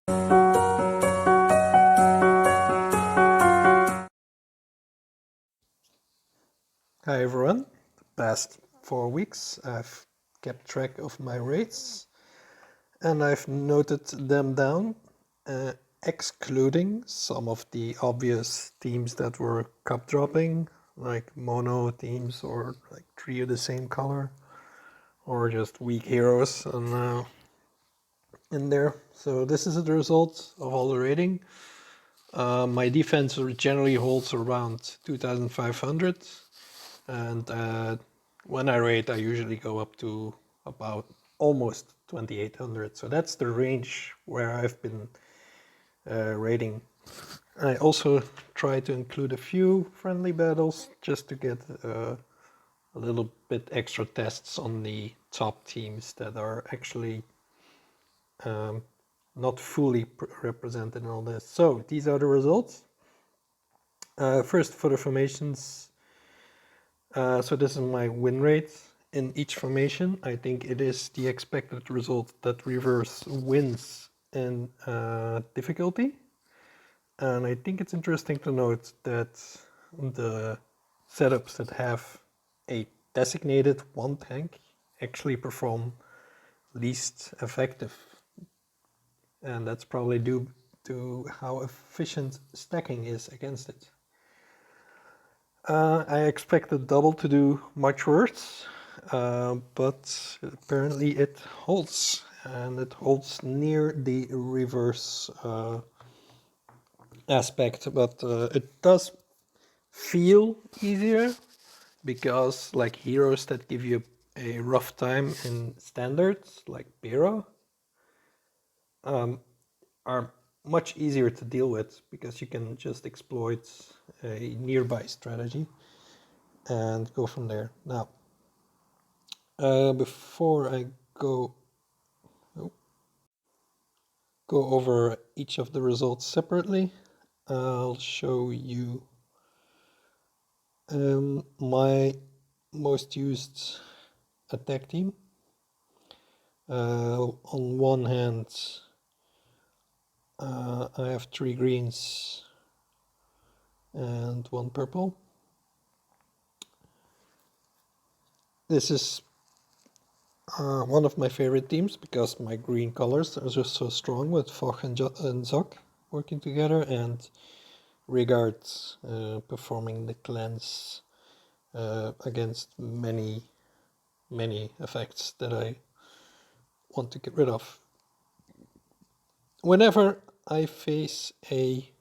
Hi everyone. The past 4 weeks I've kept track of my rates and I've noted them down, excluding some of the obvious teams that were cup dropping, like mono teams or like three of the same color, or just weak heroes and in there. So this is the result of all the rating. My defense generally holds around 2500, and when I rate I usually go up to about almost 2800, so that's the range where I've been rating. I also try to include a few friendly battles just to get a little bit extra tests on the top teams that are actually not fully represented in all this. So these are the results. First, for the formations, so this is my win rate in each formation. I think it is the expected result that reverse wins in difficulty. And I think it's interesting to note that the setups that have a designated one tank actually perform least effective. And that's probably due to how efficient stacking is against it. I expected double to do much worse, but apparently it holds, and it holds near the reverse aspect, but it does feel easier because like heroes that give you a rough time in standards, like Bero, are much easier to deal with because you can just exploit a nearby strategy and go from there. Now, before I go over each of the results separately, I'll show you my most used attack team. On one hand, I have 3 greens and 1 purple. This is one of my favorite teams because my green colors are just so strong with Foch and Zok working together, and Rigard performing the cleanse against many effects that I want to get rid of. Whenever I face a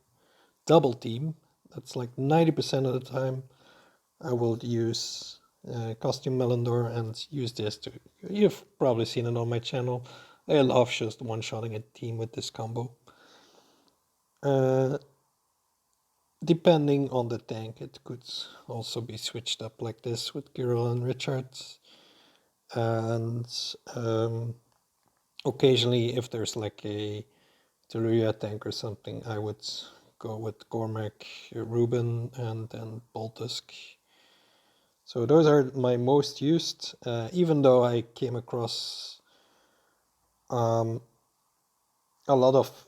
double team, that's like 90% of the time, I will use Costume Melindor and use this to, you've probably seen it on my channel. I love just one-shotting a team with this combo. Depending on the tank, it could also be switched up like this with Kirill and Richard. And occasionally, if there's like a Teruya tank or something, I would go with Gormak, Ruben, and then Boltusk. So those are my most used, even though I came across a lot of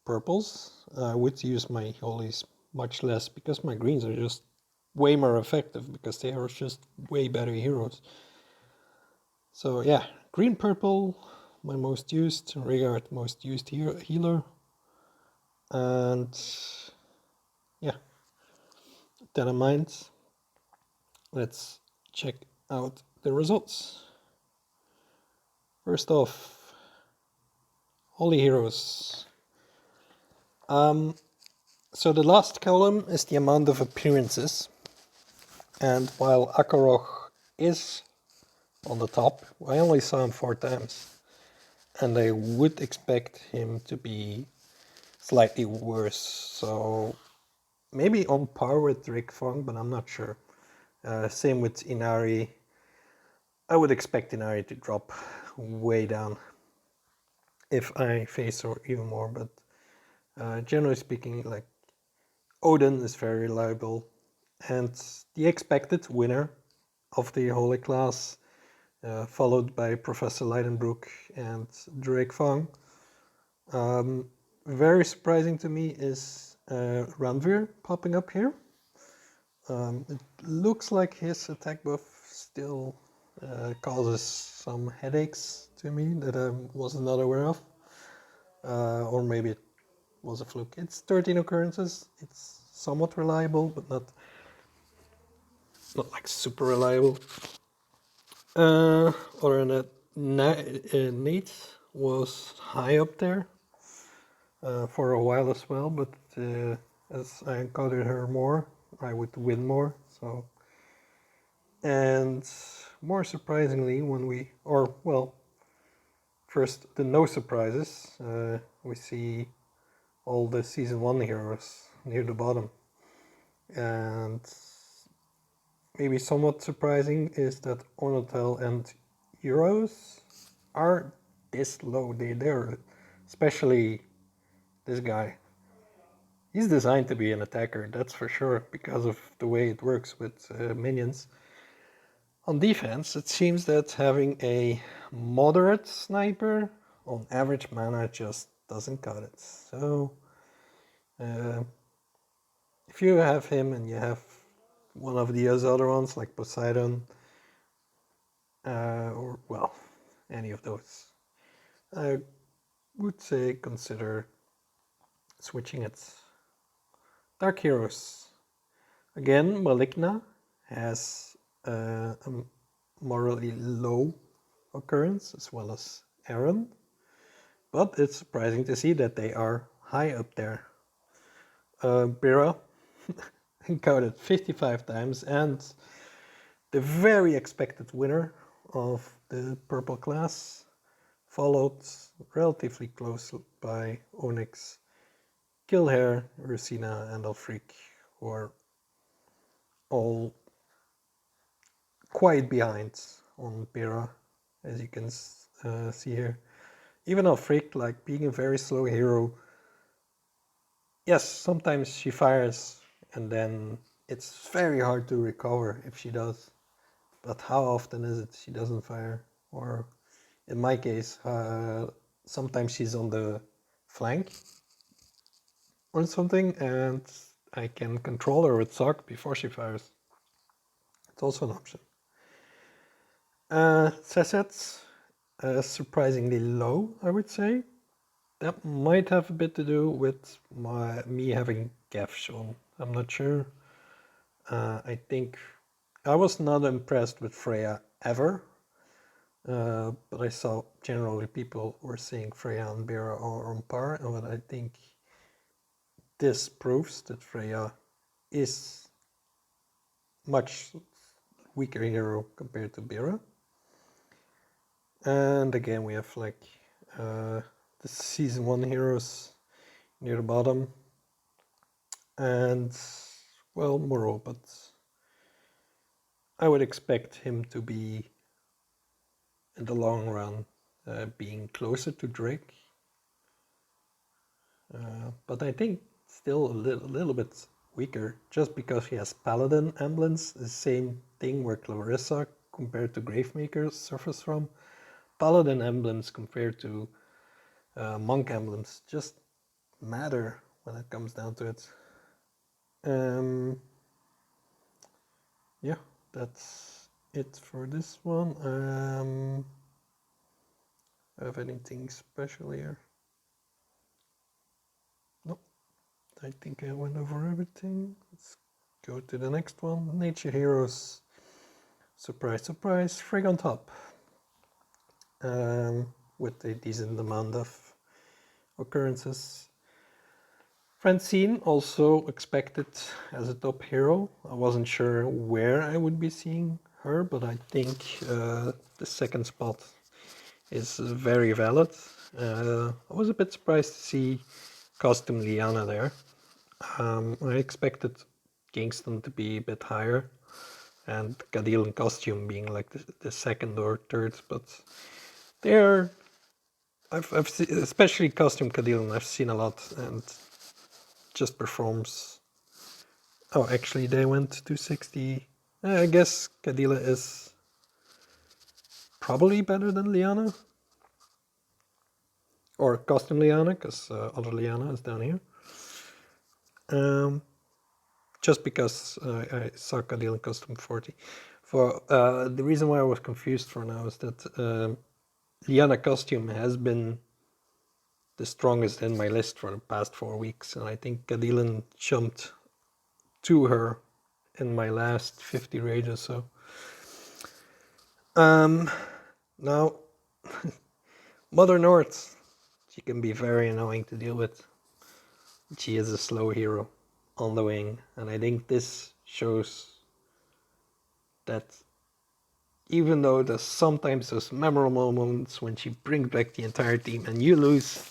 purples. I would use my holies much less because my greens are just way more effective because they are just way better heroes. So yeah, green purple, my most used, Rigard most used healer, and yeah, that in mind, let's check out the results. First off, holy heroes. So the last column is the amount of appearances, and while Akaroch is on the top, I only saw him 4 times, and I would expect him to be slightly worse, so maybe on par with Drake Fong, but I'm not sure. Same with Inari. I would expect Inari to drop way down if I face her even more, but generally speaking, like Odin is very reliable, and the expected winner of the Holy class, followed by Professor Leidenbrook and Drake Fong. very surprising to me is Ranveer popping up here. It looks like his attack buff still causes some headaches to me that I was not aware of. Or maybe it was a fluke. It's 13 occurrences. It's somewhat reliable, but not like super reliable. Other than that, Nate was high up there for a while as well, but as I encountered her more, I would win more. So, and more surprisingly, first the no surprises, we see all the season 1 heroes near the bottom, and maybe somewhat surprising is that Ornithel and Euros are this low. They're especially this guy. He's designed to be an attacker, that's for sure, because of the way it works with minions. On defense, it seems that having a moderate sniper on average mana just doesn't cut it. So, if you have him and you have one of the other ones like Poseidon, or well, any of those, I would say consider switching it. Dark Heroes. Again, Maligna has a morally low occurrence as well as Aaron, but it's surprising to see that they are high up there. Bira encountered 55 times, and the very expected winner of the purple class, followed relatively close by Onyx, Killhair, Rusina, and Alfric, who are all quite behind on Bira, as you can see here. Even Alfric, like being a very slow hero, yes, sometimes she fires and then it's very hard to recover if she does. But how often is it she doesn't fire? Or in my case, sometimes she's on the flank or something and I can control her with Sock before she fires. It's also an option. Sessets, surprisingly low, I would say. That might have a bit to do with me having Gav shown. I'm not sure. I think I was not impressed with Freya ever, but I saw generally people were saying Freya and Bera are on par, and I think this proves that Freya is much weaker hero compared to Bera. And again, we have like the season 1 heroes near the bottom, and well, Moro, but I would expect him to be in the long run being closer to Drake, but I think still a little bit weaker just because he has Paladin emblems, the same thing where Clarissa compared to Gravemaker suffers from. Paladin emblems compared to Monk emblems just matter when it comes down to it. Yeah, that's it for this one. Have anything special here? No, I think I went over everything. Let's go to the next one. Nature Heroes. Surprise, surprise, Frigg on top. With a decent amount of occurrences. Francine also expected as a top hero. I wasn't sure where I would be seeing her, but I think the second spot is very valid. I was a bit surprised to see Costume Liana there. I expected Kingston to be a bit higher and Cadil and Costume being like the second or third, but they're I've seen, especially Costume Cadil, I've seen a lot and just performs. Oh, actually they went to 60. I guess Cadila is probably better than Liana. or custom Liana, because other Liana is down here. Just because I suck at dealing custom 40. For the reason why I was confused for now is that Liana costume has been the strongest in my list for the past 4 weeks, and I think Kadilin jumped to her in my last 50 raids or so. Now, Mother North, she can be very annoying to deal with. She is a slow hero on the wing, and I think this shows that even though there's sometimes those memorable moments when she brings back the entire team and you lose,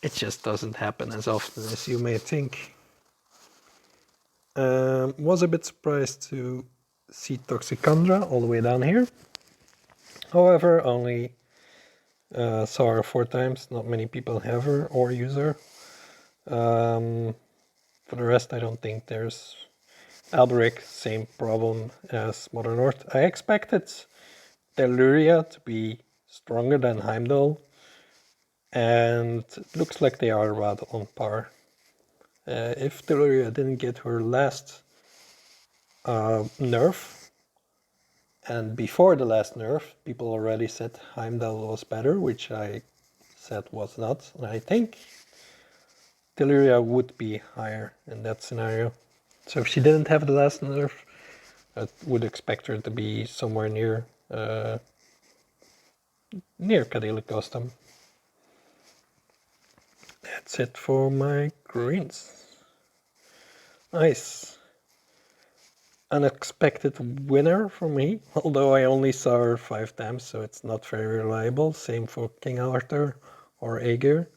it just doesn't happen as often as you may think. Was a bit surprised to see Toxicondra all the way down here. However, only saw her 4 times. Not many people have her or use her. For the rest, I don't think there's Alberic, same problem as Mother North. I expected Telluria to be stronger than Heimdall, and it looks like they are about on par. If Telluria didn't get her last nerf, and before the last nerf, people already said Heimdall was better, which I said was not, and I think Telluria would be higher in that scenario. So if she didn't have the last nerf, I would expect her to be somewhere near Cadilic Custom. That's it for my greens. Nice. Unexpected winner for me, although I only saw her 5 times, so it's not very reliable. Same for King Arthur or Aegir.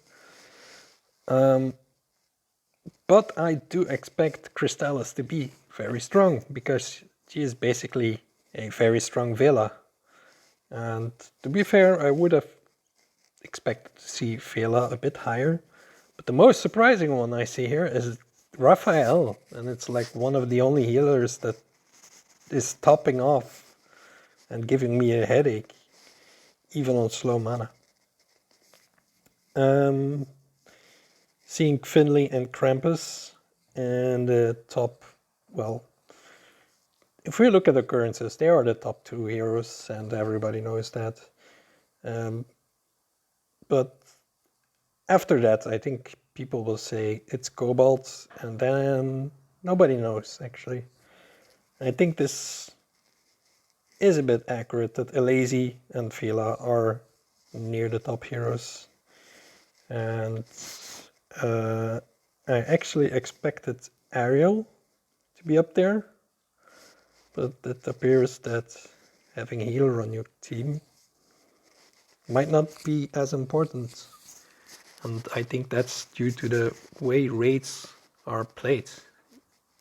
But I do expect Crystallis to be very strong, because she is basically a very strong Vela. And to be fair, I would have expected to see Vela a bit higher. But the most surprising one I see here is Raphael, and it's like one of the only healers that is topping off and giving me a headache, even on slow mana. Seeing Finley and Krampus and the top, well, if we look at occurrences, they are the top 2 heroes, and everybody knows that. But after that, I think people will say it's Cobalt, and then nobody knows, actually. I think this is a bit accurate, that Elazy and Fila are near the top heroes. And I actually expected Ariel to be up there, but it appears that having a healer on your team might not be as important. And I think that's due to the way raids are played.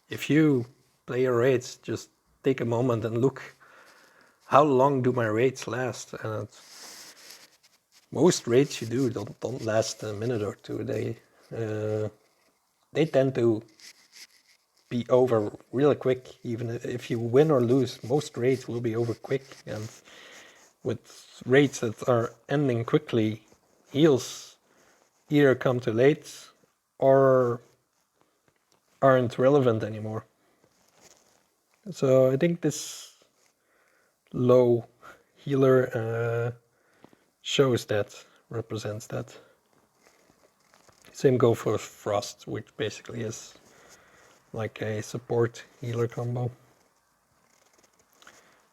If you play your raids, just take a moment and look, how long do my raids last? And most raids you do don't last a minute or two. They tend to be over really quick. Even if you win or lose, most raids will be over quick. And with raids that are ending quickly, heals either come too late or aren't relevant anymore. So I think this low healer shows that, represents that. Same go for Frost, which basically is like a support healer combo.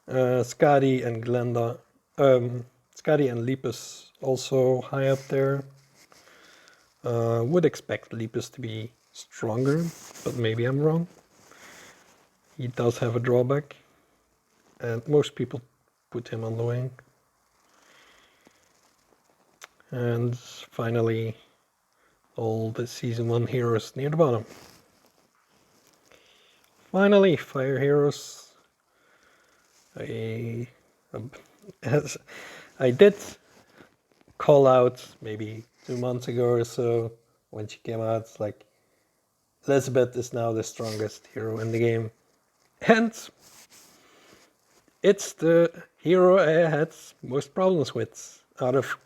Skadi and Glenda, Skadi and Lepus also high up there. Would expect Lepus to be stronger, but maybe I'm wrong. He does have a drawback, and most people put him on the wing. And finally, all the Season 1 heroes near the bottom. Finally, Fire Heroes. I did call out maybe 2 months ago or so when she came out, like, Elizabeth is now the strongest hero in the game. And it's the hero I had most problems with out of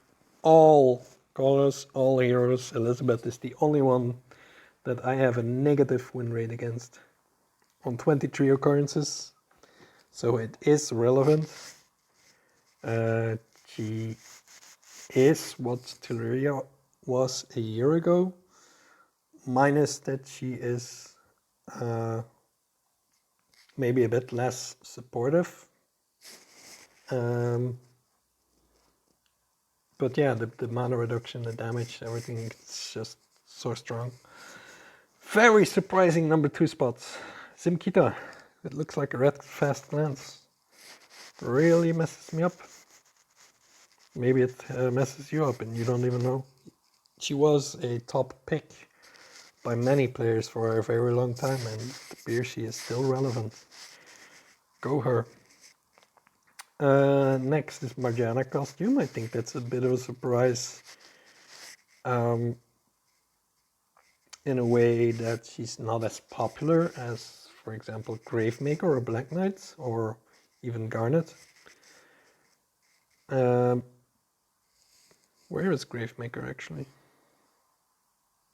all Colors, all heroes. Elizabeth is the only one that I have a negative win rate against on 23 occurrences. So it is relevant. She is what Teleria was a year ago, minus that she is maybe a bit less supportive. But yeah, the mana reduction, the damage, everything, it's just so strong. Very surprising number 2 spots. Simkita. It looks like a red fast glance. Really messes me up. Maybe it messes you up and you don't even know. She was a top pick by many players for a very long time, and it appears she is still relevant. Go her. Next is Marjana costume. I think that's a bit of a surprise. In a way that she's not as popular as, for example, Gravemaker or Black Knight or even Garnet. Where is Gravemaker actually?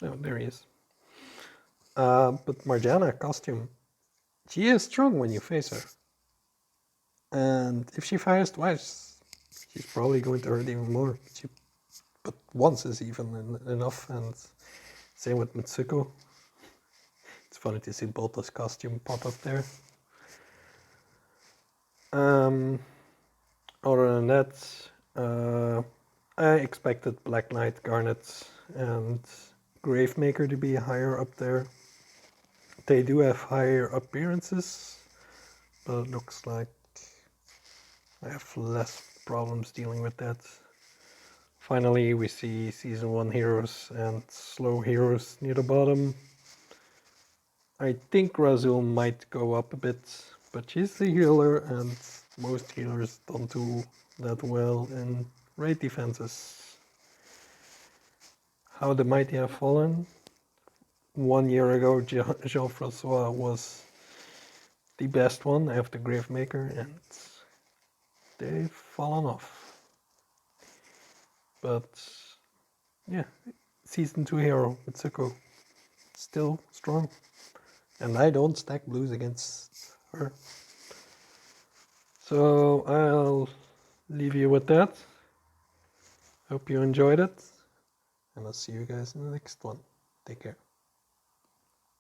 Oh, there he is. But Marjana costume, she is strong when you face her. And if she fires twice, she's probably going to hurt even more. But once is even enough, and same with Mitsuko. It's funny to see Bolta's costume pop up there. Other than that, I expected Black Knight, Garnet, and Gravemaker to be higher up there. They do have higher appearances, but it looks like I have less problems dealing with that. Finally, we see Season 1 heroes and slow heroes near the bottom. I think Razul might go up a bit, but she's a healer, and most healers don't do that well in raid defenses. How the Mighty Have Fallen. 1 year ago, Jean-Francois was the best one after Gravemaker, and they've fallen off. But yeah, Season 2 hero, Mitsuko, still strong. And I don't stack blues against her. So I'll leave you with that. Hope you enjoyed it. And I'll see you guys in the next one. Take care.